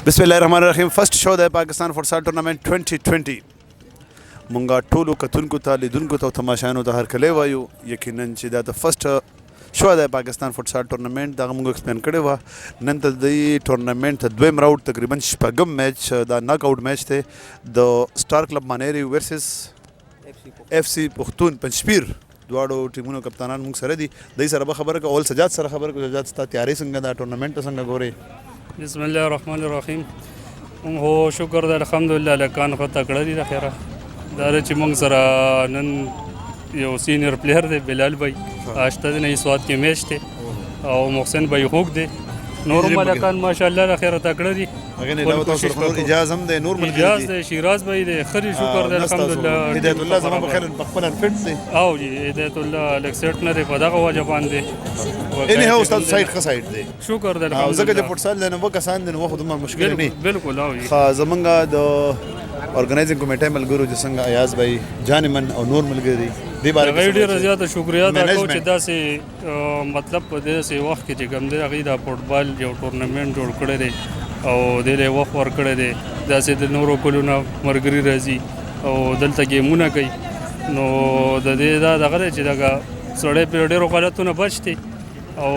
بسم الله الرحمن الرحیم. فرست شو د پاکستان فوټسال ټورنمنټ 2020 مونږه ټولو کتونکو ته لیدونکو ته تماشایانو ته هرکلی وایو. یقینا چې دا د فرست شو د پاکستان فوټسال ټورنمنټ دغه مونږ ایکسپلین کړی وه. نن ته د ټورنمنټ دویم راوډ تقریبا شپږم میچ دا ناک آوټ match the the سټار club مانیری versus if سی پښتون پنجشیر. دواړو ټیمونو کپتانان مونږ سره دي. دوی سره به خبره کوو. اول سجاد سره خبره کوو. سجاد ستا تیاری څنګه ده؟ ټورنمنټ څنګه ګورې؟ بسم الله الرحمن الرحیم. هو شکر ده الحمدلله لکان خو تکړه دي د خیره دا چې موږ سره نن یو سینیر پلیر دی بلال بھائی آشته دی نه سواد کې میچ دی او محسن بھائی خوږ دی. نور ملکان ماشاءالله د خیره تکړه دي. هغه نه علاوه تاسو نور اجازه هم دی. نور ملګری اجازه دی شیراز بھائی دی خري شکر ده الحمدلله. هدایت الله زما په خیر په خپل فټ دی او جی هدایت الله الیکسټ نه دی په دغه وجه باندې اني هو استاد سایت ښه سایت دی شکر ده الحمدلله. ځکه چې فوټسال نه وو کسان دي نو خو دومره مشکل نه بالکل او جی زمونږ د ارګنایزینګ کمیټه ملګرو چې څنګه ایاز بھائی جانمن او نور ملګري دی باره کې ډېر زیاته شکریا ادا کوم چې داسې مطلب په داسې وخت کې چې کوم دی هغې دا فوټبال یو ټورنمنټ جوړ کړی دی او دې له وخت ورکړی دی. داسې د نورو کلونو ملګري راځي او دلته ګیمونه کوي نو د دې دا دغه دی چې دغه سړی پرې ډېرو غلطونه بچ دی او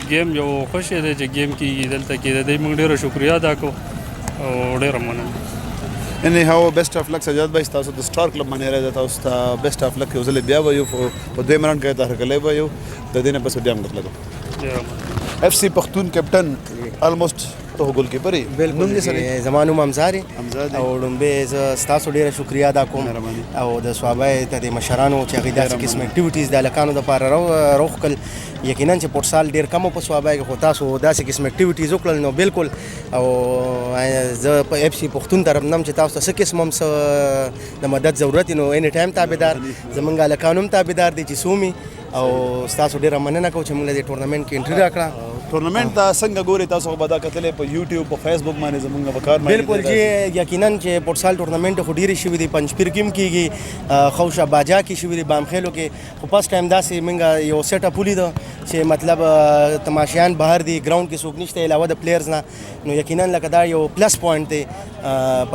ګیم یو خوشی دی چې ګیم کېږي دلته کې د دې موږ ډېره شکریا ادا کوو او ډېره مننه. اني هاو بیسټ اف لک سجاد بھائی تاسو د سټار کلب باندې راځه تاسو ته بیسټ اف لک یو ځل بیا وایو په دویم راوند کې ته هرکلی وایو د دې نه پس بیا موږ لګو اف سی پښتون کپټن الموست ته ګول کیپر بالکل زمانو ممزاري او لومبه ز تاسو ډیره شکریا ادا کوم او د صوابای ته د مشرانو چې هغه داسې قسم اکټیویټیز د لکانو د پاره روخکل یقینا چې فوټسال ډیر کم په صوابای کې خو تاسو داسې قسم اکټیویټیز وکړل نو بالکل او زه په اف سی پښتون طرف نم چې تاسو څه قسم هم د مدد ضرورت نو اني ټایم تابعدار زمونږ لکانو تابعدار دي چې سومي او تاسو ډیره مننه کوم چې موږ د ټورنمنټ کې انټری راکړه. ټورنمنټ ته څنګه ګوري تاسو؟ به دا کتلې په یوټیوب په فیسبوک باندې زمونږ وکړ بالکل جی یقینا چې فوټسال ټورنمنټ خو ډیره شوی دی پنجپیر کې کیږي خوشا باجا کې شوی دی بامخیلو کې خو فرست ټایم داسې موږ یو سیټ اپ ولید چې مطلب تماشیان بهر دی ګراوند کې څوک نشته علاوه د پلیئرز نه نو یقینا لکه دا یو پلس پوینټ دی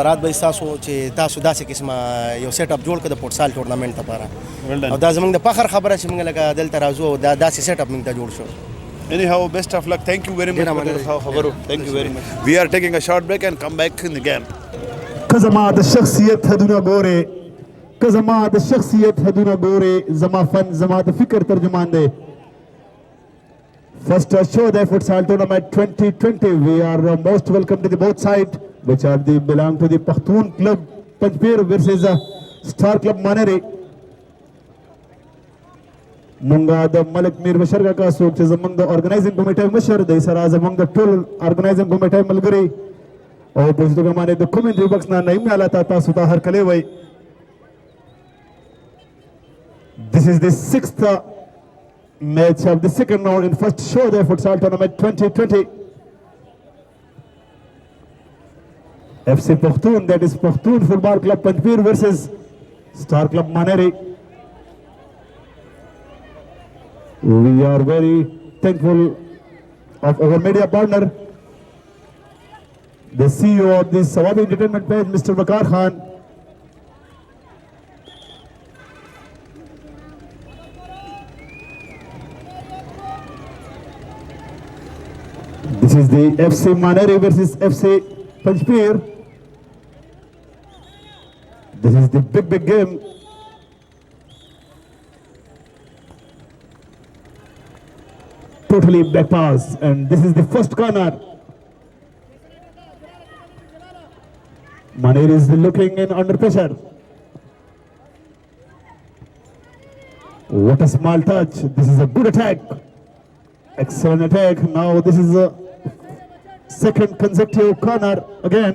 پرات به تاسو چې تاسو داسې قسمه یو سیټ اپ جوړ کړ د فوټسال ټورنمنټ لپاره او دا زموږ د فخر خبره چې موږ لکه دلته راځو دا داسې سیټ اپ موږ ته جوړ شو. Anyhow, best of luck. Thank you very much. Thank you very much. We are taking a short break and come back in the game. کزما د شخصیت حدونه ګوره کزما د شخصیت حدونه ګوره زما فن زما د فکر ترجمان دی. First show the futsal tournament 2020. We are most welcome to the both side which are the belong to the Pakhtun Club Panjpir versus Star Club Maneri. مونږه د ملک میر بشر کاکا څوک چې زمونږ د ارګنایزینګ کمیټې مشر دی سره زمونږ د ټول ارګنایزینګ کمیټې ملګري او په دغه باندې د کومنټري باکس نه نعیم اعلی تاسو ته هرکلی وای. This is the sixth match of the second round in first show the futsal tournament 2020. FC Pakhtun, that is Pakhtun Football Club Panjpir versus Star Club Maneri. We are very thankful of our media partner, the CEO of the Sawabi Entertainment page, Mr. Waqar Khan. This is the FC Maneri versus FC Panjpir. This is the big game. Totally back pass, and this is the first corner. Maneri is looking in under pressure. What a small touch. This is a good attack. Excellent attack. Now this is a second consecutive corner again.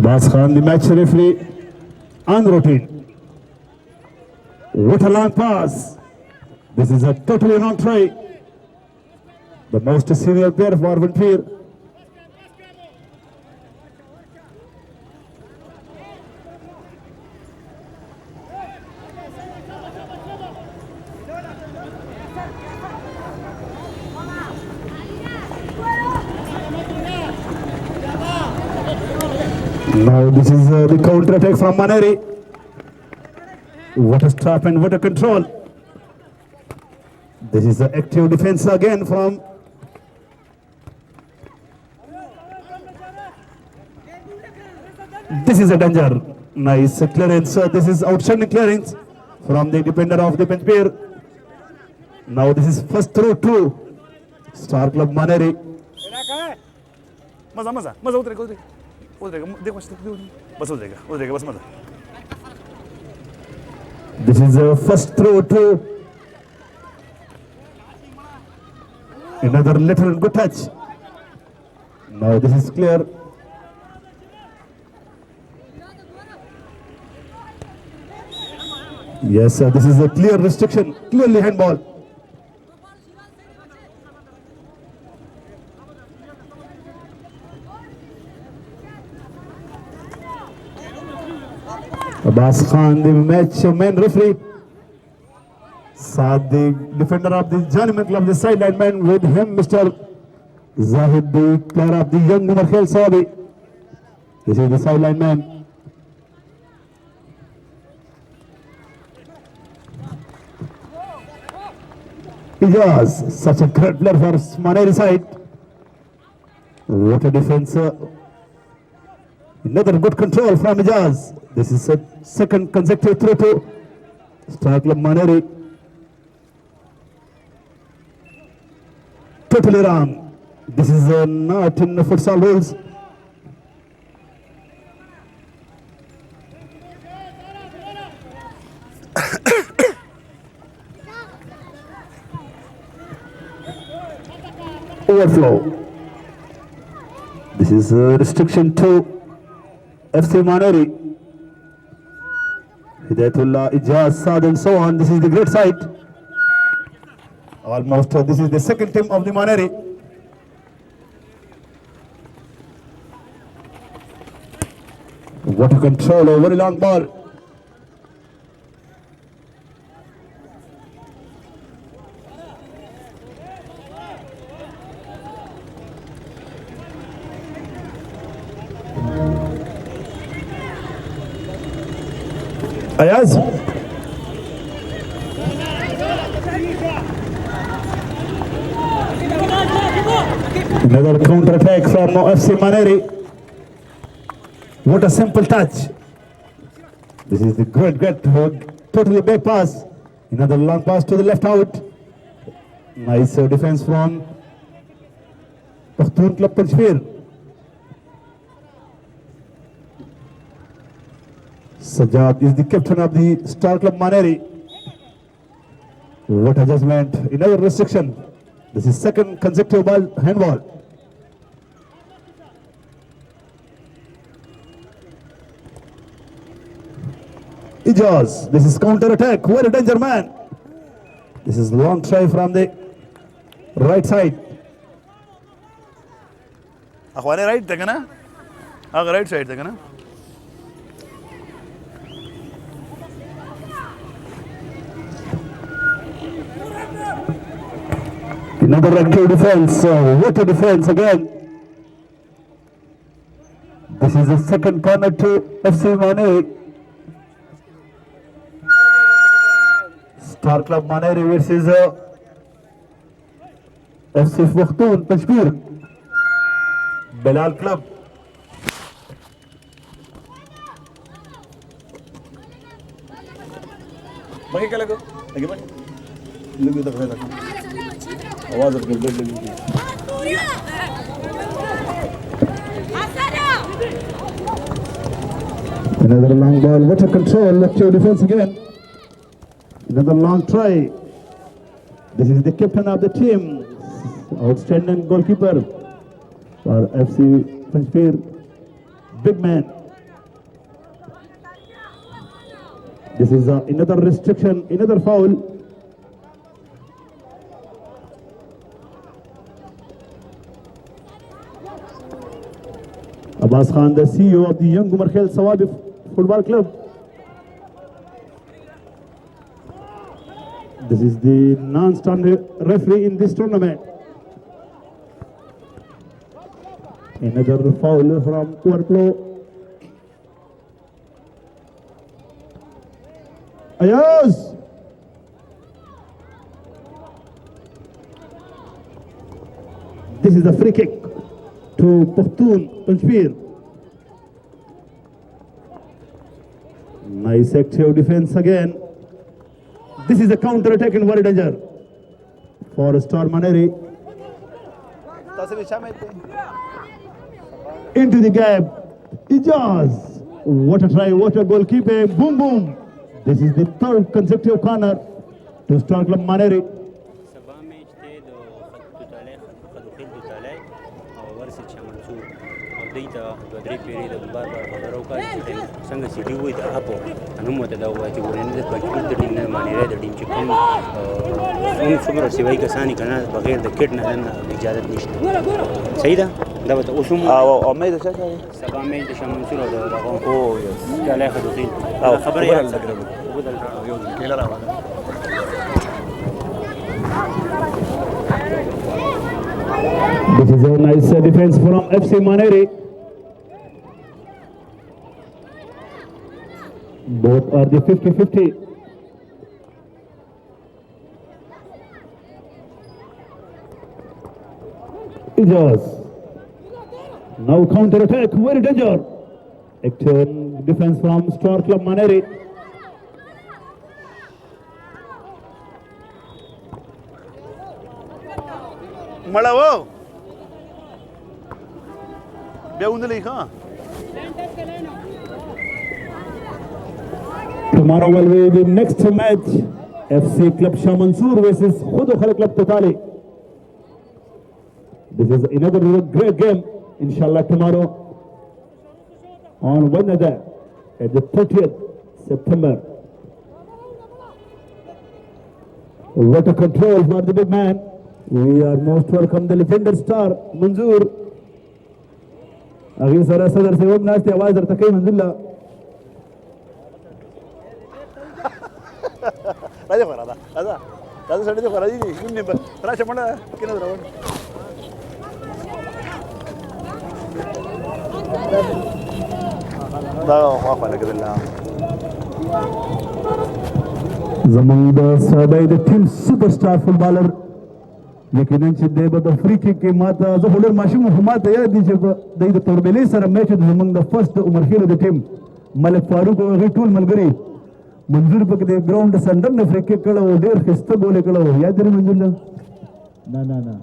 Abbas Khan, the match referee, on routine. What a long pass. This is a totally wrong try. The most senior player for Panjpir. Now this is the counter attack from Maneri. What a stop and what a control. This is the active defense again from this is a danger. Nice clearance. This is outstanding clearance from the defender of the Penchpir. Now this is first throw to Star Club Maneri. मजा मजा मजा उतरेगा उतरेगा उतरेगा देखो बस उतरेगा उतरेगा बस मजा. This is a first throw to another lateral good touch. Now this is clear. Yes, this is a clear restriction, clearly handball. Abbas Khan, the match main referee. Saad, the defender of the Journeyman Club, the sideline man with him, Mr. Zahid, the player of the young Umar Khel Sawabi. This is the sideline man. Ijaz, such a great player for Maneri side. What a defense. Another good control from Ijaz. This is a second consecutive throw to Star Club Maneri. Totally wrong. This is not in the futsal rules. Overflow. This is a restriction to FC Maneri. Hidayatullah, Ijaz, Saad and so on. This is the great side. Almost this is the second team of the Maneri. What a control, a very long ball. Ayaz. Another counter attack from FC Maneri. What a simple touch. This is the great totally back pass. Another long pass to the left out. Nice defense from Pakhtoon Club Penchpir. Sajjad is the captain of the Star Club Maneri. What a judgment. Another restriction. This is second consecutive ball handball. Ijaz, this is counter attack. What a danger man. This is long try from the right side. अखबारे right देगा ना अगर right side देगा ना Another active defense. What a defense again. This is the second corner to FC Maneri. Star Club Maneri versus FC Pakhtoon Penchpir. Belal Club. बाकी क्या लगो लगे बाकी लगे तो फायदा आवाज अपने बेड लगी Another long ball. What a control. Active defense again. Another long try. This is the captain of the team. Outstanding goalkeeper for FC Penchpir. Big man. This is another restriction, another foul. Abbas Khan, the CEO of the Young Umar Khel Sawabi Football Club. This is the non-standard referee in this tournament. Another foul from Overflow. Ayaz. This is a free kick to Pakhtun Panjpir. Nice active defense again. This is a counter attack in very danger for Star Maneri. Into the gap. Ijaz. What a try, what a goalkeeper. Boom, boom. This is the third consecutive corner to Star Club Maneri. درې پیری د بار خبرو کوي چې څنګه سیټي وای دا اپو انو مته دا وای چې ورنه د پټ د team نه مانی را د ټیم چې کوم څومره سیوای کسانی کنه بغیر د کټ نه اجازه نشته صحیح ده دا به اوس هم او مې د څه کوي سبا مې د شمنصور او د او یس کله خدوتین خبره یې بدل یو کله راوړه This is a nice defense from FC Maneri. Both are the 50-50. Ijaz. Now counter attack, very danger. Active defense from Star Club Maneri. Malawo. Beundeli ha. Tomorrow will be the next match. FC Club Shah Mansoor versus Khudu Khala Club Totali. This is another great game. Inshallah tomorrow on Wednesday at the 30th September. What a control for the big man. We are most welcome the legendary star Manzoor. अभी sir सदर से वो नाचते आवाज रखता कहीं मंजुला राजा फरादा राजा राजा सड़ी तो फरादी जी किन्ने पर राजा मंडा किन्ने दरावन दा वाफा लग रहा Zamang the Sabai the team superstar footballer یقیناً چې دی به د فری کیک کې ماته زه خو ډېر ماشوم وم خو ماته یاد دي چې دی د توربېلې سره میچ د زموږ د فرست د عمر خیلو د ټیم ملک فاروق او هغې ټول ملګري منظور پکې د ګراونډ د سنډر نه فری کیک کړی و ډېر ښایسته ګول یې کړی و یاد دی منظور نه نه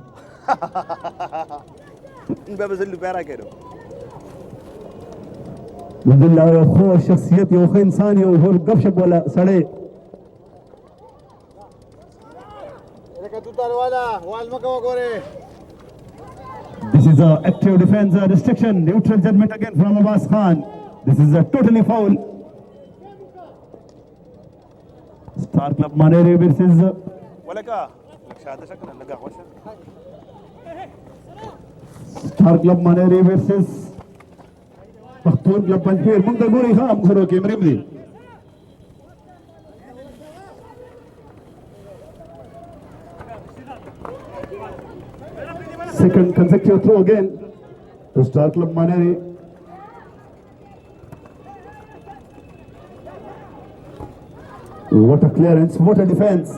بیا به زه لوبیا راکړو منظور الله یو ښه شخصیت یو ښه انسان یو ټول ګپ شپ والا سړی This is a active defense restriction, neutral judgment again from Abbas Khan. This is a totally foul. Star Club Maneri versus ولكا شاهد شكرا لقى خوشا Star Club Maneri versus Pakhtun Club Panjpir. Mungda guri kham kharo ke mribdi. Second consecutive throw again to Star Club Maneri. What a clearance, what a defense.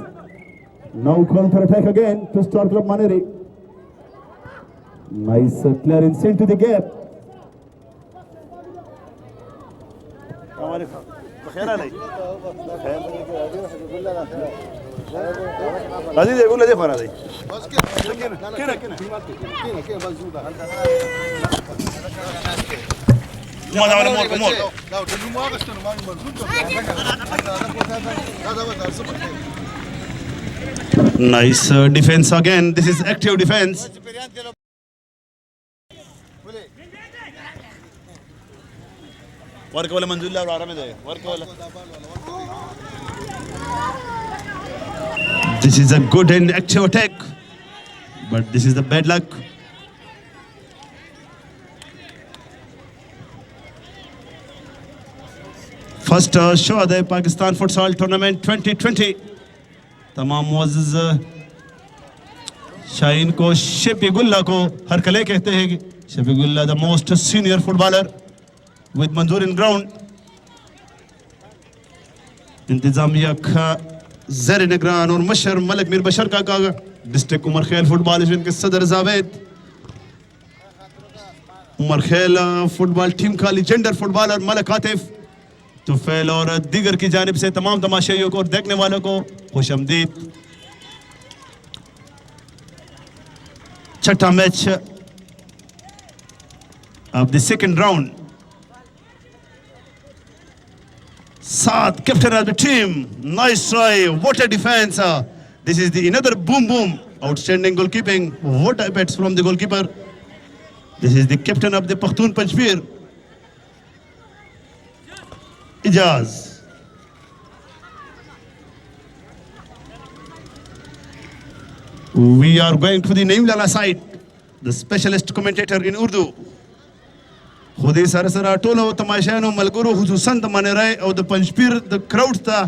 Now counter attack again to Star Club Maneri. Nice clearance into the gap. بخير علي عزيز يقول لي دفع هذه كده ما ده ولا مول nice defense again. This is active defense. Work ولا منزل الله ولا ده ورك ولا. This is a good and active attack, but this is the bad luck. First show the Pakistan Futsal Tournament 2020. तमाम मुअज़्ज़िज़ शाहीन को शफीकुल्लाह को हर कले कहते हैं. Shafiqullah the most senior footballer with Manzoor in ground. انتظامیہ کا زیر نگران اور مشر ملک میر بشر کا ڈسٹرکٹ عمر خیل فٹ بال ایسوسیشن کے صدر جاوید عمر خیل فٹ بال ٹیم کا لیجنڈر فٹ بالر ملک عاطف توفیل اور دیگر کی جانب سے تمام تماشائیوں کو اور دیکھنے والوں کو خوش آمدید. چھٹا match of the second round. Saad, captain of the team. Nice try. What a defense. This is the another boom boom. Outstanding goalkeeping. What a bets from the goalkeeper. This is the captain of the Pakhtun Panjpir. Ijaz. We are going to the Naim Lala side. The specialist commentator in Urdu. خودی سر سره ټولو تماشایانو ملګرو خصوصا د منی رای او د پنجپیر د کراوډ ته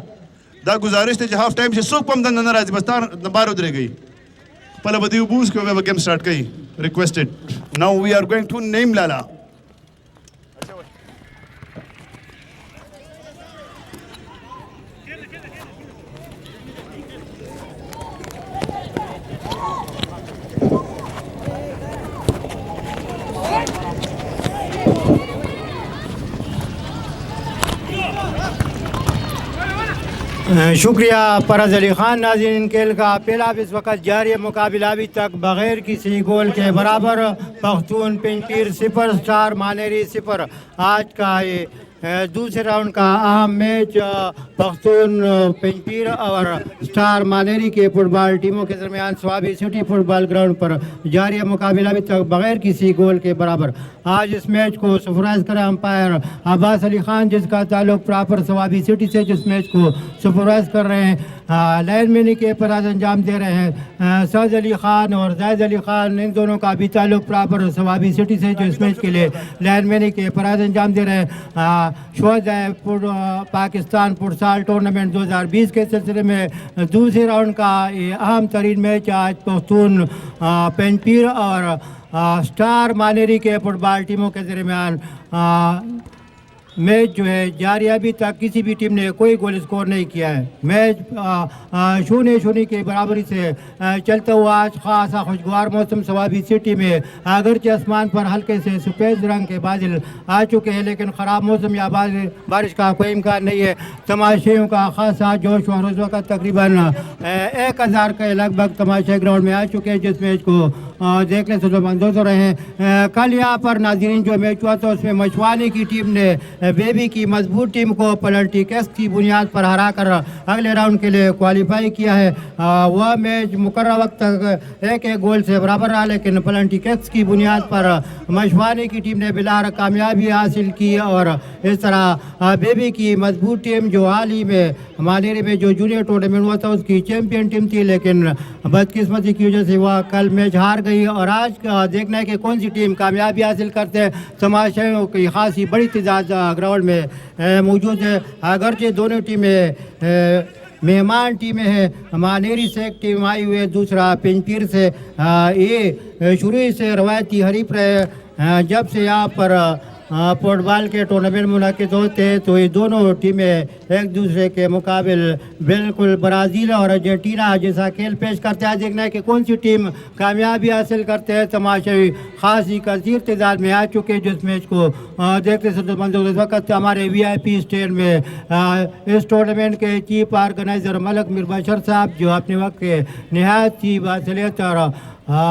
دا گزارش دی چې half time چې څوک پم دننه نه راځي بس تار د بار ودرېږئ خپله به دوی اوبه وڅښي او بیا به ګیم سټارټ کوي ریکویسټډ ناو وی آر ګوینګ ټو نیم لالا شکریہ پرز علی خان. ناظرین کھیل کا پہلا اس وقت جاری مقابلہ ابھی تک بغیر کسی گول کے برابر. پختون پنجپیر 0 اسٹار مانیری 0. آج کا یہ دوسرے راؤنڈ کا اہم میچ پختون پنجپیر اور اسٹار مانیری کے فٹ بال ٹیموں کے درمیان سوابی سٹی فٹ بال گراؤنڈ پر جاری مقابلہ ابھی تک بغیر کسی گول کے برابر. آج اس میچ کو سپروائز کرے امپائر عباس علی خان جس کا تعلق پراپر سوابی سٹی سے, جس میچ کو سپروائز کر رہے ہیں. لائن مینی کے پراز انجام دے رہے ہیں سعد علی خان اور زید علی خان. ان دونوں کا بھی تعلق پراپر سوابی سٹی سے, جو اس میچ کے لیے لائن مینی کے پراز انجام دے رہے ہیں. پاکستان فٹسال ٹورنامنٹ 2020 کے سلسلے میں دوسرے راؤنڈ کا یہ اہم ترین میچ آج پختون پنجپیر اور اسٹار مانیری کے فٹ بال ٹیموں کے درمیان میچ جو ہے جاری. ابھی تک کسی بھی ٹیم نے کوئی گول اسکور نہیں کیا ہے. میچ 0-0 کی برابری سے چلتا ہوا آج خاصا خوشگوار موسم سوابی سٹی میں اگرچہ آسمان پر ہلکے سے سفید رنگ کے بادل آ چکے ہیں, لیکن خراب موسم یا بارش کا کوئی امکان نہیں ہے. تماشائیوں کا خاصا جوش اور اس وقت تقریباً 1000 کے لگ بھگ تماشائی گراؤنڈ میں آ چکے ہیں, جس میچ کو دیکھنے سے مندوز ہو رہے ہیں. کل یہاں پر ناظرین جو میچ ہوا تھا اس میں مشوانے کی ٹیم نے بیبی کی مضبوط ٹیم کو پلنٹی کیس کی بنیاد پر ہرا کر اگلے راؤنڈ کے لیے کوالیفائی کیا ہے. وہ میچ مقررہ وقت تک 1-1 گول سے برابر رہا, لیکن پلنٹی کیس کی بنیاد پر مشوانے کی ٹیم نے بلاخر کامیابی حاصل کی اور اس طرح بیبی کی مضبوط ٹیم جو حال ہی میں مانیری میں جو جونیئر ٹورنامنٹ ہوا تھا اس کی چیمپئن ٹیم تھی, لیکن بدقسمتی کی وجہ سے وہ کل میچ ہار گئی. اور آج کا دیکھنا ہے کہ کون سی ٹیم کامیابی حاصل کرتے ہیں. تماشائیوں کی خاصی بڑی تعداد گراؤنڈ میں موجود ہے. اگرچہ دونوں ٹیمیں مہمان ٹیمیں ہیں. مانیری سے ایک ٹیم آئی ہوئی ہے, دوسرا پنجپیر سے. یہ شروع سے روایتی حریف رہے. جب سے یہاں پر فٹ بال کے ٹورنامنٹ منعقد ہوتے ہیں تو یہ دونوں ٹیمیں ایک دوسرے کے مقابل بالکل برازیل اور ارجنٹینا جیسا کھیل پیش کرتے ہیں. دیکھنا ہے کہ کون سی ٹیم کامیابی حاصل کرتے ہیں. تماشائی خاصی کثیر تعداد میں آ چکے ہیں, جس میچ کو دیکھتے سے منظور اس وقت ہمارے VIP اسٹینڈ میں اس ٹورنامنٹ کے چیف آرگنائزر ملک میر بشر صاحب جو اپنے وقت کے نہایت ہی باصلاحیت اور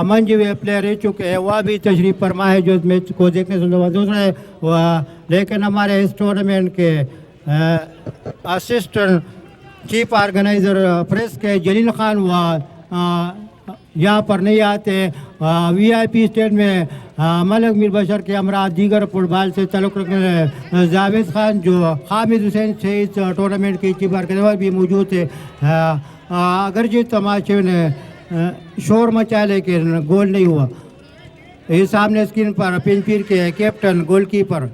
منجی ہوئے پلیئر رہ چکے ہیں, وہ بھی تشریف فرما ہے جو اس میچ کو دیکھنے سے دوسرا ہے. لیکن ہمارے اس ٹورنامنٹ کے اسسٹنٹ چیف آرگنائزر پریس کے جلیل خان وہ یہاں پر نہیں آتے. VIP اسٹینڈ میں ملک میر بشر کے ہمراہ دیگر فٹ بال سے تعلق رکھنے والے جاوید خان جو حامد حسین سے اس ٹورنامنٹ کے چیف آرگنائزر بھی موجود تھے. اگرچہ تماشے نے شور مچا لیکن گول نہیں ہوا. یہ سامنے اسکرین پر پنجپیر کے کیپٹن گول کیپر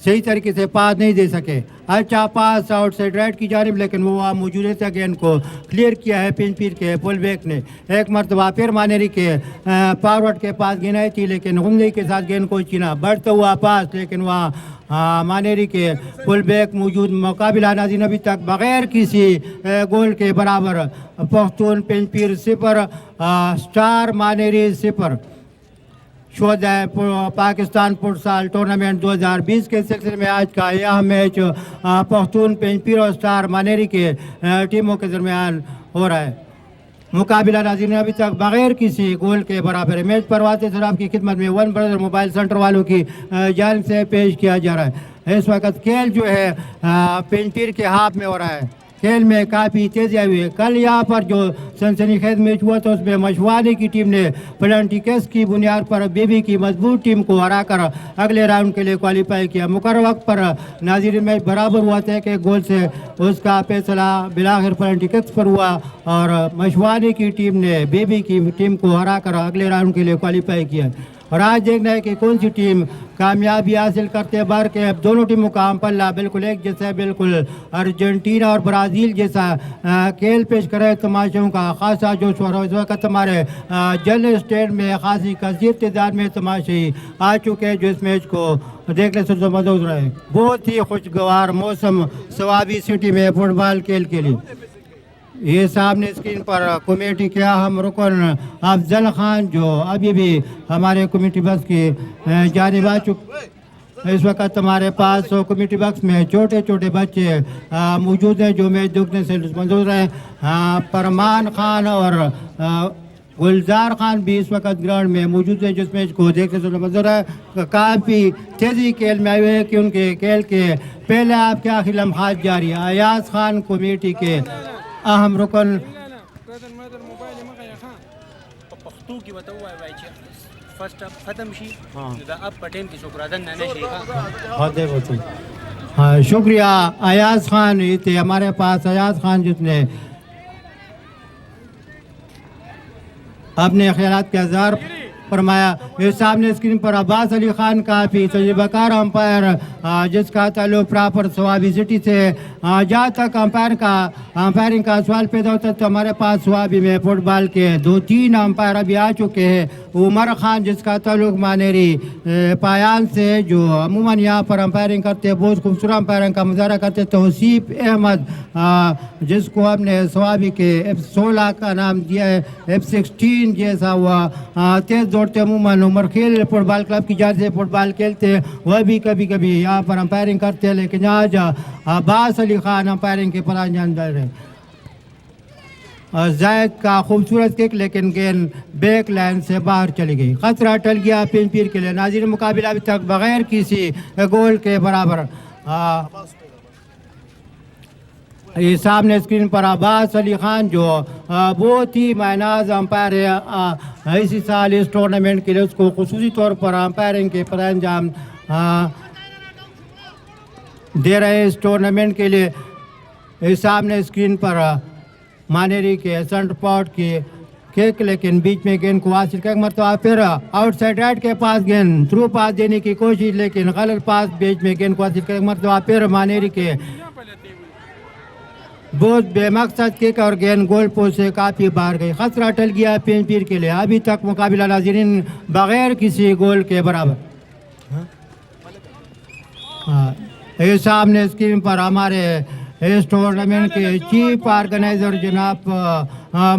صحیح طریقے سے پاس نہیں دے سکے. اچھا پاس آؤٹ سائڈ رائٹ کی جانب, لیکن وہ موجودہ تھا گیند کو کلیئر کیا ہے پنجپیر کے فل بیک نے. ایک مرتبہ پھر مانیری کے فارورڈ کے پاس گیند آئی تھی, لیکن غمدی کے ساتھ گیند کو چینا. بڑھتا ہوا پاس, لیکن وہاں मानेरी के फुल बैक मौजूद। मुकाबला नाज़रीन अभी तक बग़ैर किसी गोल के बराबर। पख्तून पेंचपीर 0, स्टार मानेरी 0। शोधा पाकिस्तान फुटसाल टूर्नामेंट 2020 के सिलसिले में आज का यह मैच पख्तून पेंचपीर और स्टार मानेरी के टीमों के दरमियान हो रहा है। मुकाबला नाज़रीन अभी तक बग़ैर किसी गोल के बराबर है। मैच पर वाते सर आपकी खिदमत में वन ब्रदर मोबाइल सेंटर वालों की जानिब से पेश किया जा रहा है। इस वक्त खेल जो है पेंचपीर के हाथ में हो रहा है। खेल में काफ़ी तेज़ी आई हुई है। कल यहाँ पर जो सनसनीखेज मैच हुआ था उसमें मशवानी की टीम ने पेनल्टी केस की बुनियाद पर बीबी की मजबूत टीम को हराकर अगले राउंड के लिए क्वालिफाई किया। मुकर्रर वक्त पर नाज़रीन मैच बराबर हुआ था कि गोल से उसका फैसला बिलाखिर पेनल्टी केस पर हुआ और मशवानी की टीम ने बीबी की टीम को हराकर अगले राउंड के लिए क्वालिफाई किया। और आज देखना है कि कौन सी टीम कामयाबी हासिल करते बार के। अब दोनों टीमों का पल्ला बिल्कुल एक जैसा है, बिल्कुल अर्जेंटीना और ब्राज़ील जैसा खेल पेश करे। तमाशों का खासा जोश और इस वक्त हमारे जल स्टेट में खासी कसीर तादाद में तमाशे आ चुके हैं जो इस मैच को देखने से मदद रहे। बहुत ही खुशगवार मौसम सवाबी सिटी में फुटबॉल खेल के लिए। ये सामने स्क्रीन पर कमेटी के अहम रुकन अफजल खान जो अभी भी हमारे कमेटी बक्स की जानिब आ चुके। इस वक्त हमारे पास कमेटी बक्स में छोटे छोटे बच्चे मौजूद हैं जो मैच देखने से लुत्फ़ रहे हैं। फरमान खान और गुलजार खान भी इस वक्त ग्राउंड में मौजूद है जिस मैच को देखने से मंजूर है। काफ़ी तेज़ी खेल में आए हुए हैं कि उनके खेल के पहले आपके आखिरी लम्हात जारी है। अयाज खान कमेटी के अहम रुकन पख्तू की बताओ फर्स्ट ख़त्म शी अब पटेन की शुक्रादन नने हाँ शुक्रिया अयाज खान थे हमारे पास। अयाज खान जिसने अपने ख्यालात का इज़हार फरमाया। ये सामने स्क्रीन पर अब्बास अली खान काफ़ी तजुर्बाकार अंपायर जिसका ताल्लुक प्रॉपर सवाबी सिटी से। जहाँ तक अंपायरिंग का सवाल पैदा होता है तो हमारे पास सवाबी में फुटबॉल के 2-3 अंपायर अभी आ चुके हैं। उमर खान जिसका ताल्लुक मानेरी पायान से जो अमूमन यहाँ पर अंपायरिंग करते हैं, बहुत खूबसूरत अंपायरिंग का मुजाहरा करते हैं। तौसीफ अहमद जिसको हमने सवाबी के F16 का नाम दिया है, F16 जैसा हुआ तेज़ दौड़ते अमूमन उमर खेल फुटबॉल क्लब की जात से फुटबॉल खेलते हैं। वह भी कभी कभी यहाँ पर अंपायरिंग करते हैं। लेकिन आज अब्बास अली खान अंपायरिंग के पर जानदार है। जायद का खूबसूरत किक लेकिन गेंद बैक लाइन से बाहर चली गई। खतरा टल गया पेंचपीर के लिए। नाज़रीन मुकाबला अभी तक बग़ैर किसी गोल के बराबर। ये सामने स्क्रीन पर अब्बास अली खान जो बहुत ही मायनाज अंपायर है इसी साल इस टूर्नामेंट के लिए। उसको खुसूसी तौर पर अंपायरिंग के पर अंजाम दे रहे हैं इस टूर्नामेंट के लिए। इस सामने स्क्रीन पर मानेरी के सेंटर पॉट की किक लेकिन बीच में गेंद को हासिल कर मरतबा फिर आउटसाइड राइट के पास गेंद थ्रू पास देने की कोशिश लेकिन गलत पास बीच में गेंद को हासिल कर मरतबा फिर मानेरी के बहुत बेमकसद किक और गेंद गोल पोस्ट से काफ़ी बाहर गई। खतरा टल गया पेंचपीर के लिए। अभी तक मुकाबला नाज़रीन बग़ैर किसी गोल के बराबर। ये सामने स्क्रीन पर हमारे इस टूर्नामेंट के चीफ ऑर्गेनाइज़र जनाब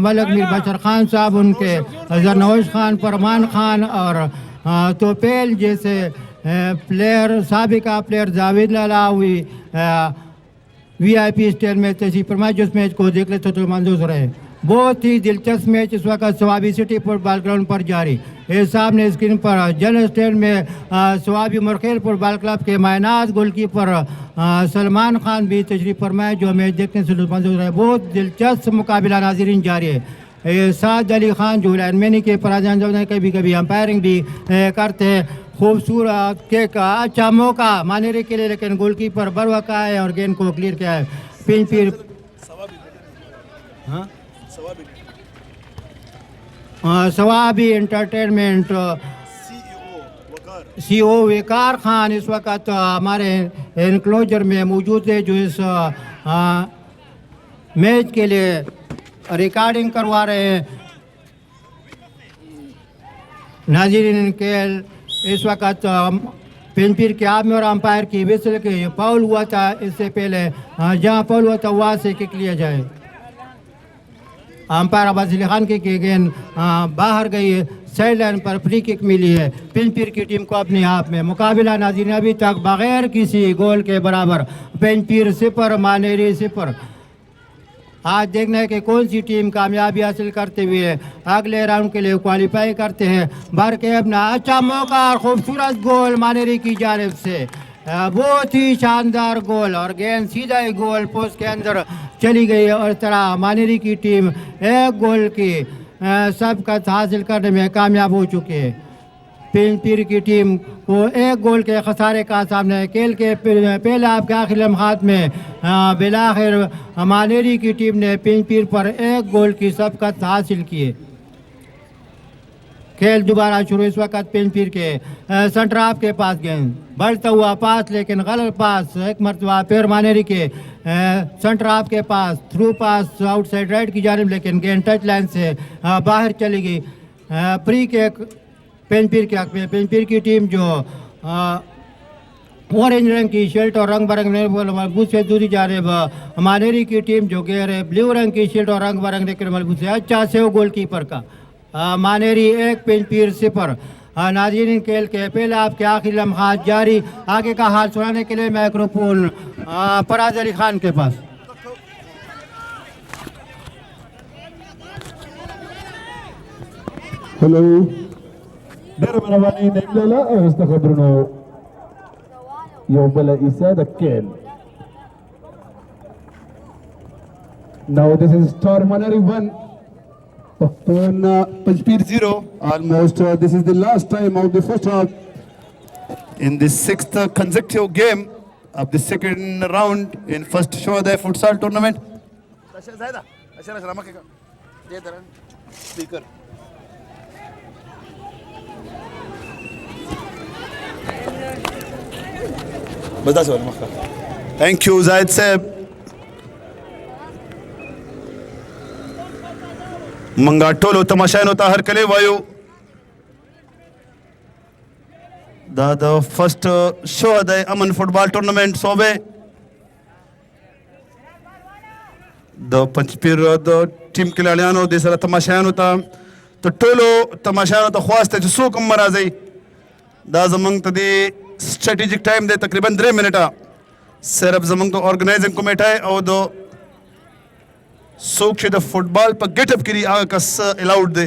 मलक मीर बशर खान साहब, उनके जरनौश खान, फरमान खान और तोपेल जैसे प्लेयर साबिका प्लेयर जावेद लालावी VIP स्टेज में तशरीफ फरमाए जिस मैच को देखने से तो मंजूर रहे। बहुत ही दिलचस्प मैच इस वक्त सवाबी सिटी फुटबॉल ग्राउंड पर जारी। इस सामने स्क्रीन पर जल स्टैंड में सवाबी उमरखेल फुटबॉल क्लब के मायनाज गोलकीपर सलमान खान भी तशरीफ फरमाए जो मैच देखने से मंजूर रहे। बहुत दिलचस्प मुकाबला नाज़रीन जारी है। साद अली खान जो लाइनमैनी के पराजान कभी कभी अंपायरिंग भी करते हैं। खूबसूरत किक अच्छा मौका मानेरी के लिए लेकिन गोलकीपर बरवका है और गेंद को क्लियर किया है। पेंचपीर सवाबी एंटरटेनमेंट CEO वकार खान इस वक्त हमारे एनक्लोजर में मौजूद है जो इस मैच के लिए रिकॉर्डिंग करवा रहे हैं। नाज़रीन खेल इस वक्त पिन पीर के आप में और अंपायर की विसल के फाउल हुआ था इससे पहले जहाँ फाउल हुआ था वहाँ से किक लिया जाए। अंपायर अब्बास अली खान की गेंद बाहर गई है, साइड लाइन पर फ्री किक मिली है पिन पीर की टीम को अपने आप में। मुकाबला नाज़रीन अभी तक बगैर किसी गोल के बराबर, पिन पीर 0 मानेरी 0। आज देखना है कि कौन सी टीम कामयाबी हासिल करते हुए अगले राउंड के लिए क्वालिफाई करते हैं। भर के अपना अच्छा मौका और खूबसूरत गोल मानेरी की जानिब से, बहुत ही शानदार गोल और गेंद सीधा ही गोल पोस्ट के अंदर चली गई और इस तरह मानेरी की टीम 1 गोल की सबकत हासिल करने में कामयाब हो चुकी है। पिन पीर की टीम को 1 गोल के खसारे का सामने खेल के पहले आपके आखिरी लम्हात में बिलाखिर मानेरी की टीम ने पिन पीर पर 1 गोल की सबकत हासिल की है। खेल दोबारा शुरू। इस वक्त पिन पीर के सेंटर हाफ के पास गेंद बढ़ता हुआ पास, लेकिन गलत पास एक मरतबा फिर मानेरी के सेंटर हाफ के pass through pass outside right की जानिब, लेकिन गेंद टच लाइन से बाहर चली गई। फ्री किक पिन पीर के हक में। पिन पीर की टीम जो ऑरेंज रंग की शर्ट और रंग बरंग मलबूस से दूसरी जानिब मानेरी की टीम जो गहरे ब्लू रंग की शर्ट और रंग बरंग लेकर मलबूस है। अच्छा सेव गोल कीपर का। मानेरी 1 पिन पीर 0। नाज़रीन खेल के पहले आपके आखिरी लम्हात जारी। आगे का हाल सुनाने के लिए माइक्रोफोन फराज अली खान के पास। Hello Dir مرحباني نملا استخبرنا يوبلا إسادة كيل. Now this is Star Manari 1 Panjpir 0. Almost this is the last time of the first half In the 6th consecutive game of the second round in first Shohada futsal tournament. Speaker. Thank you, Zaid Saib. Mangatolo Tamashano Tahar Kalevayu. The first Shohada Aman football tournament Sobe. The Panjpir the team Kilaliano, this is Tamashano Ta. The Tolo Tamashano the Huasta Sukum Marazi. That's among the strategic time de तकरीबन 3 minute sir अब जमंग तो organising committee है और दो सोच the football पर getup करी आगे कस अलाउड दे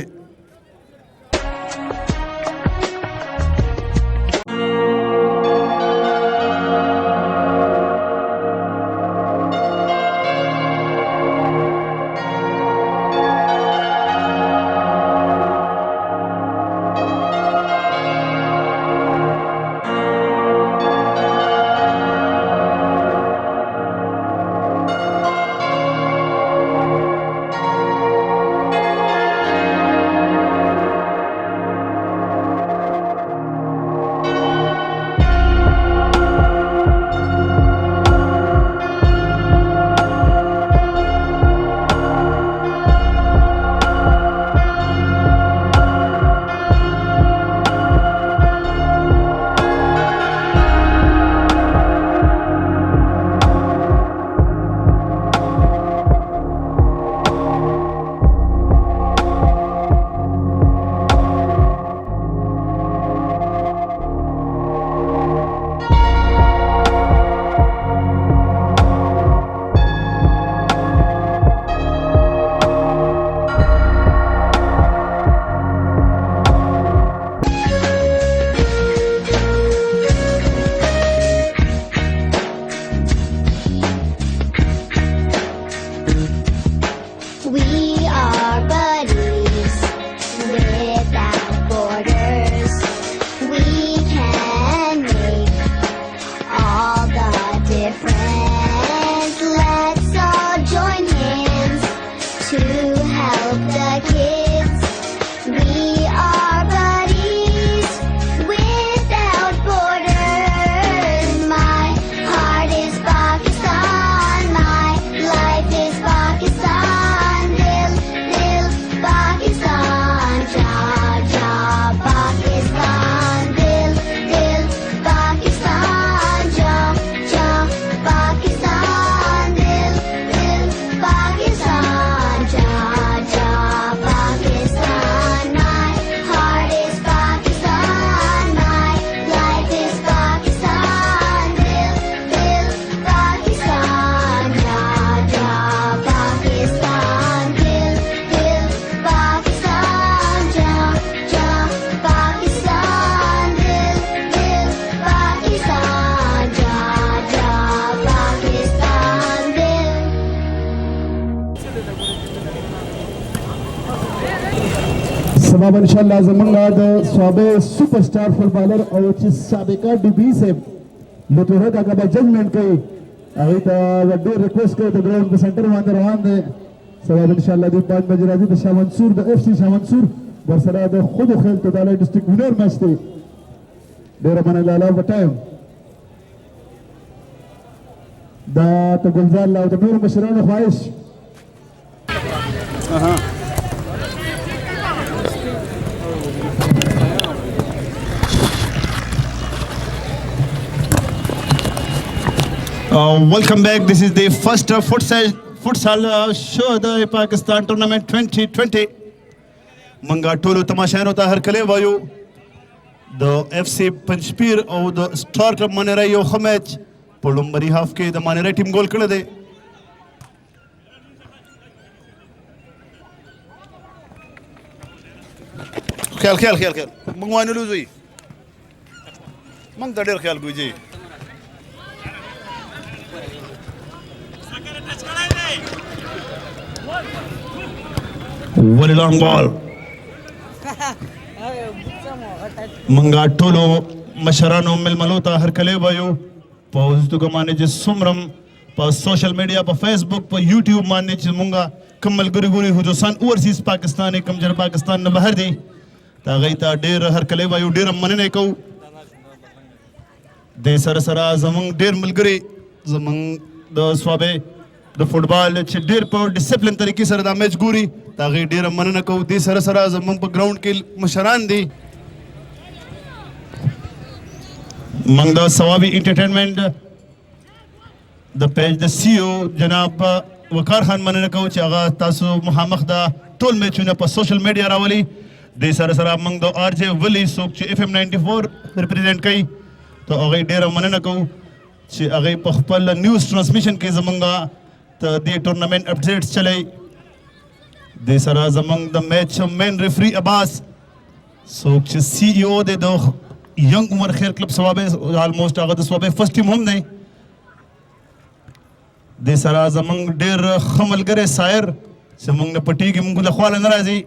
هغه ان شاء الله زمونږ د صوبې سپر سٹار فوټبالر او چې سابقه ډي بي صاحب لطوره کاکا به ججمنټ کوي هغې ته ډېر ریکویسټ کوي د ګراؤنډ په سنټر باندې روان دی سبا ان شاء الله د 5 بجې راځي د شاه منصور د اف سی شاه منصور ورسره د خود خیل توتالی ډسټرکټ وینر میچ دی ډېره مننه لاله په ټایم دا ته ګلزار او د نورو مشرانو خواهش Welcome back. This is the first futsal show the Pakistan tournament 2020. Manga tolo tamashano ta har kale vayu. The FC Panchpir O the Star Club Manerai yo match. Polumbari half ke the Manerai team goal kala de. خیال مونږ وانه لوزوي مونږ ته ډېر خیال کوي جی ولې لانګ بال منګا ټولو مشرانو ململو ته هرکلی وایو په اوږدو باندې چې څومره په سوشل میډیا په فیسبوک په یوټیوب باندې چې مونږه کوم ملګري ګوري هندوستان اوورسیز پاکستان کوم چې پاکستان نه بهر دی تا هغوی ته ډېر هرکلی وایو ډېره مننه یې کوو دې سره سره زموږ ډېر ملګري زموږ د صوبې د فوټبال چې ډېر په ډسپلن طریقې سره دا میچ ګوري د هغې ډېره مننه کوو دې سره سره زموږ په ګراؤنډ کې مشران دي موږ د ثوابي انټرټینمنټ د پیج د سی او جناب وقار خان مننه کوو چې هغه تاسو مخامخ دا ټول میچونه په سوشل میډیا راولي دې سره سره موږ د آر جے ولی څوک چې اف ایم 94 ریپرزینټ کوي ته هغې ډېره مننه کوو چې هغې په خپل نیوز ټرانسمیشن کې زموږ ته دې ټورنمنټ اپډیټس چلی دې سره زموږ د میچ مین ریفري عباس څوک چې سی ای او دی د ینګ عمر خیر کلب صوابې آلموسټ هغه د صوابې فرسټ ټیم هم دی دې سره زموږ ډېر ښه ملګری سایر چې موږ نه پټېږي موږ له خوا نه راځي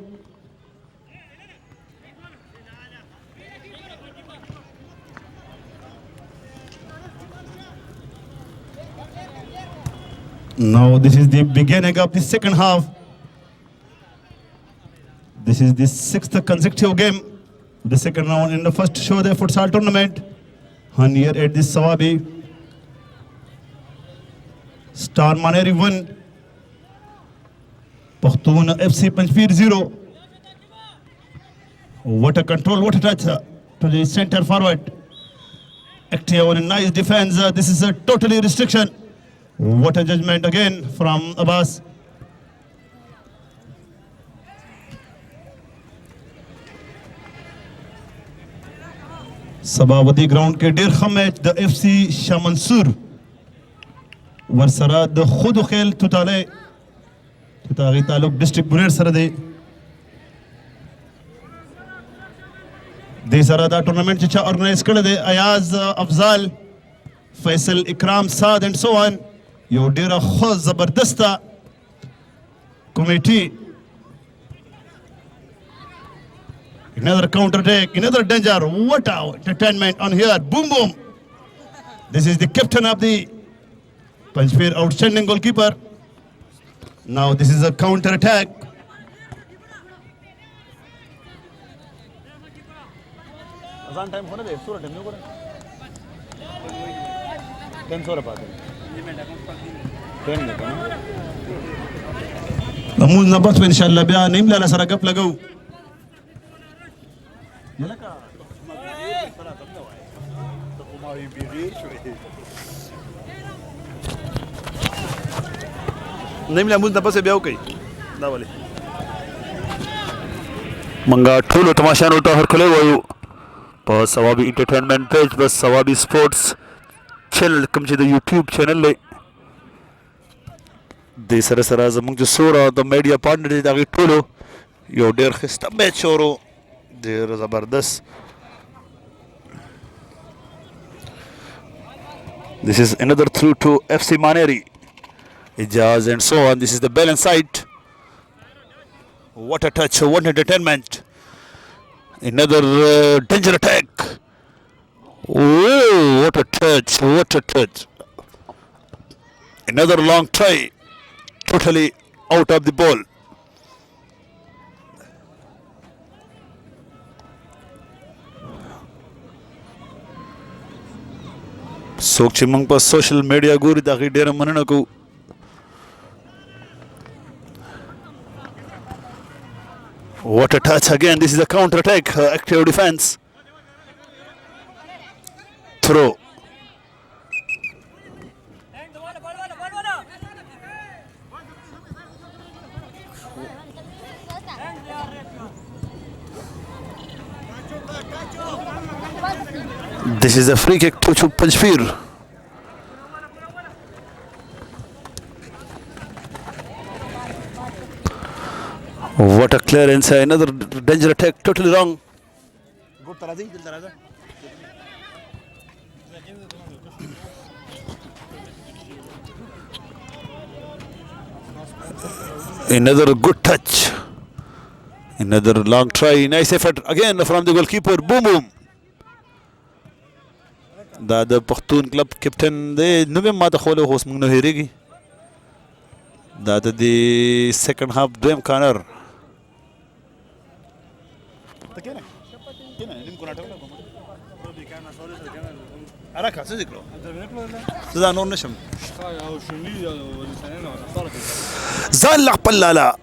Now this is the beginning of the second half. This is the 6th consecutive game, the second round in the first show the futsal tournament. And here at the Sawabi, Star Maneri 1, Pakhtun FC Panchpir 0. What a control, what a touch to the center forward. Active on a nice defense. This is a totally restriction. What a judgment again from Abbas. Sabawadi ground ke ډېر ښه match the if سی شاه منصور ورسره د خود خیل توتالی چې د هغې تعلق ډسټرکټ بونیر سره دی دې سره دا ټورنمنټ چې چا ارګنایز کړی دی ایاز افضال فیصل اکرام سعد and so on you ډېره ښه زبردسته کمیټي another counter attack, another danger. What a entertainment on here. Boom, boom. This is the captain of the Panchpir, outstanding goalkeeper. Now this is a counter attack. Azan time hona de sura time no kore. Ten sura paate. Ten ne kana. Namuz nabat inshallah bia nimla la sara gap lagau. نیم لموز نه پسې بیا وکړئ دا ولې منګه ټولو تماشانو ته هرکلی وایو په ثوابي انټرټینمنټ page په ثوابي سپورټس channel کوم چې د YouTube channel دی دې سره سره زموږ چې څومره د میډیا پارټنر دي د هغې ټولو یو ډېر ښایسته میچ شروع ډېر زبردست This is another through to FC Maneri. Ijaz and so on. This is the balance side. What a touch, what entertainment. Another danger attack. Oh, what a touch! What a touch! Another long try. Totally out of the ball. Sok chimang pa social media guri daki dera mananaku. What a touch again. This is a counter attack. Active defense. Throw. This is a free kick to Panjshir. What a clearance. Another danger attack. Totally wrong. Another good touch. Another long try. Nice effort again from the goalkeeper. Boom, boom. The Pakhtun club captain, they nume mata khole hos mung no heregi. The second half dream corner. Zalaq Pallala.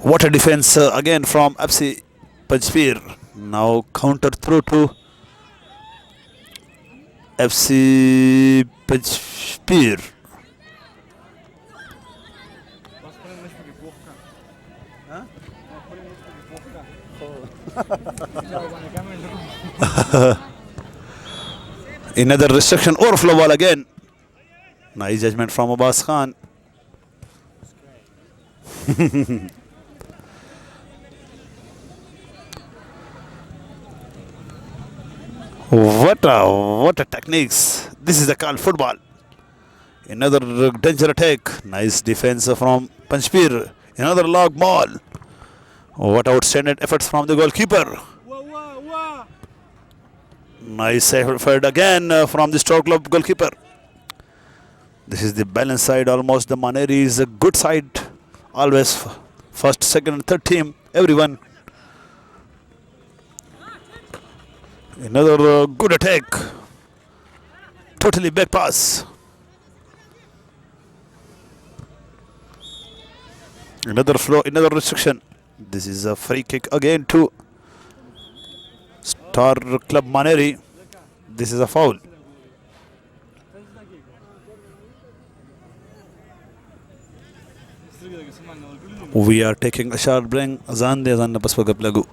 What a defense again from FC Panjshir. Now counter through to FC Panjshir. Another restriction overflow ball again. Nice judgment from Abbas Khan. What a techniques. This is a called football. Another danger attack. Nice defense from Panjshir. Another long ball. What outstanding efforts from the goalkeeper. Nice effort again from the Stoke Club goalkeeper. This is the balance side. Almost the Maneri is a good side. Always first, second and third team. Everyone. Another good attack. Totally back pass. Another flow, another restriction. This is a free kick again to Star Club Maneri. This is a foul. We are taking a short break. Azan de azan na pas wagap lagu.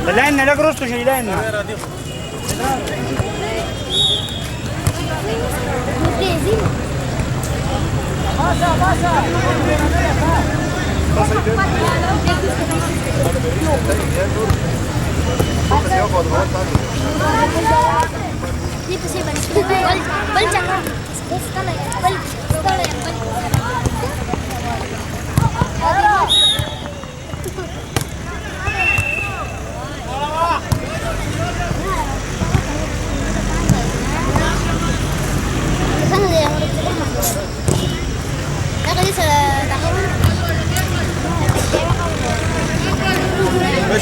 لأن لا قرصت شيء لأن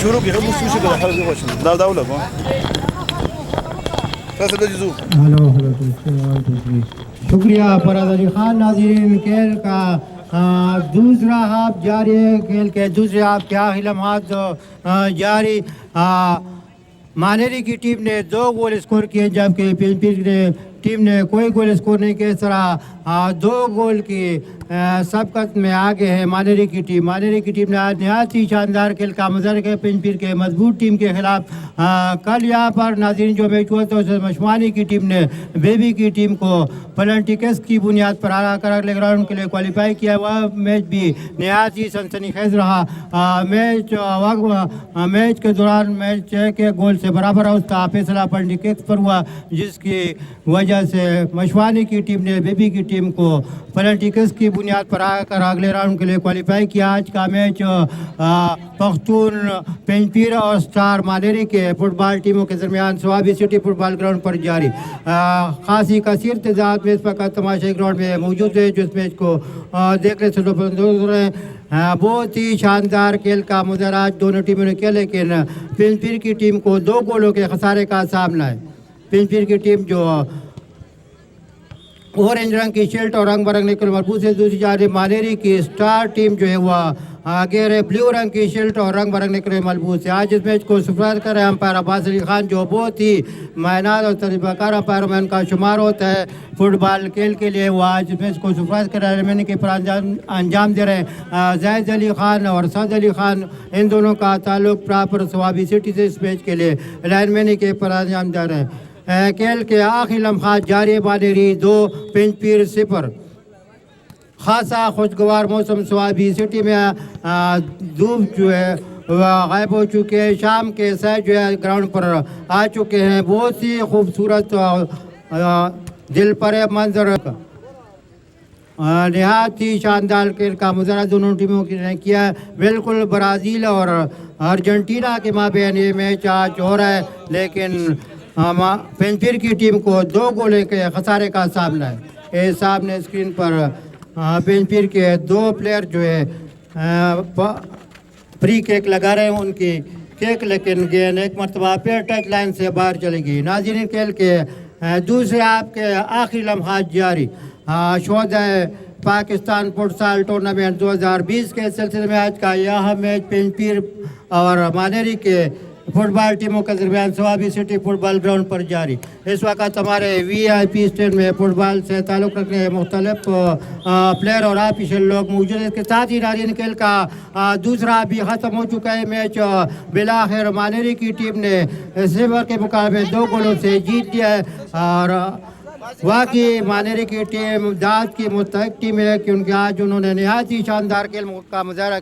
شروع کی خود sushi کا داخل کی کوشش داو داو لگو فیصل جزو ہلو شکریہ فراز علی خان. ناظرین کھیل کا دوسرا ہاف جاری ہے. کھیل کے دوسرے ہاف کے آخری لمحات جاری. مانیری کی ٹیم نے 2 گول اسکور کیے جبکہ پنپیر ٹیم نے کوئی گول اسکور نہیں کیا. اس طرح 2 گول کی سبقت میں آگے ہے مانیری کی ٹیم. مانیری کی ٹیم نے آج نہایت ہی شاندار کھیل کا مظاہرہ کیا پنپیر کے مضبوط ٹیم کے خلاف. کل یہاں پر ناظرین جو میچ ہوا تھا اس میں مشمانی کی ٹیم نے بیبی کی ٹیم کو پلنٹی کیس کی بنیاد پر ہرا کر اگلے گراؤنڈ کے لیے کوالیفائی کیا. وہ میچ بھی نہایت ہی سنسنی خیز رہا. میچ کے دوران میچ کے گول سے برابر اس کا فیصلہ پلنٹی کیس پر ہوا جس کی وجہ سے مشوانی کی ٹیم نے بیبی کی ٹیم کو پلنٹی کیس کی بنیاد پر آ کر اگلے راؤنڈ کے لیے کوالیفائی کیا. آج کا میچ پختون پنپیر اور سٹار مانیری کے فٹ بال ٹیموں کے درمیان سوابی سٹی فٹ بال گراؤنڈ پر جاری. خاصی کثیر تعداد میں اس وقت تماشائی گراؤنڈ میں موجود ہے جو اس میچ کو دیکھنے سے رہے. بہت ہی شاندار کھیل کا مظاہرہ دونوں ٹیموں نے کیا لیکن پنپیر کی ٹیم کو 2 گولوں کے خسارے کا سامنا ہے. پنپیر کی ٹیم جو اورنج رنگ کی شرٹ اور رنگ برنگ نکل مربوط ہے. دوسری جانب مانیری کی سٹار ٹیم جو ہے وہ گہرے بلیو رنگ کی شرٹ اور رنگ برنگ نکل ملبوس ہے. آج اس میچ کو سپرائز کر رہے ہیں امپائر عباس علی خان جو بہت ہی معنات اور تجربہ کار امپائر میں ان کا شمار ہوتا ہے فٹ بال کھیل کے لیے. وہ آج اس میچ کو سپرائز کر رہے ہیں میں نے کے پر انجام دے رہے ہیں. زید علی خان اور سعد علی خان ان دونوں کا تعلق پراپر سوابی سٹی سے اس میچ کے لیے لائن مینی کے پر انجام دے رہے ہیں. کھیل کے آخری لمحات جاری. مانیری 2 پنپیر 0. خاصا خوشگوار موسم سوابی سٹی میں دھوپ جو ہے غائب ہو چکے ہیں. شام کے سائے جو ہے گراؤنڈ پر آ چکے ہیں. بہت ہی خوبصورت دل پرے منظر نہایت ہی شاندار کھیل کا مظاہرہ دونوں ٹیموں نے کیا. بالکل برازیل اور ارجنٹینا کے مابین یہ میچ آج ہو رہا ہے لیکن پنپیر کی ٹیم کو 2 گولوں کے خسارے کا سامنا ہے. یہ سامنے اسکرین پر پنپیر کے 2 پلیئر جو ہے فری کیک لگا رہے ہیں. ان کی کیک لیکن گیند ایک مرتبہ پھر ٹچ لائن سے باہر چلے گی. ناظرین کھیل کے دوسرے ہاف کے آخری لمحات جاری. شہدہ پاکستان فٹسال ٹورنامنٹ 2020 کے سلسلے میں آج کا یہ میچ پنپیر اور مانیری کے فٹ بال ٹیموں کے درمیان سوابی سٹی فٹ بال گراؤنڈ پر جاری. اس وقت ہمارے VIP اسٹینڈ میں فٹ بال سے تعلق رکھنے مختلف پلیئر اور آفیشل لوگ موجود ہیں. اس کے ساتھ ہی ناظرین کھیل کا دوسرا بھی ختم ہو چکا ہے. میچ بالآخر مانیری کی ٹیم نے 0 کے مقابلے 2 گولوں سے جیت لیا ہے اور واقعی مانیرے کی ٹیم داد کی مستحق ٹیم ہے، کیونکہ آج انہوں نے نہایت ہی شاندار کھیل کا مظاہرہ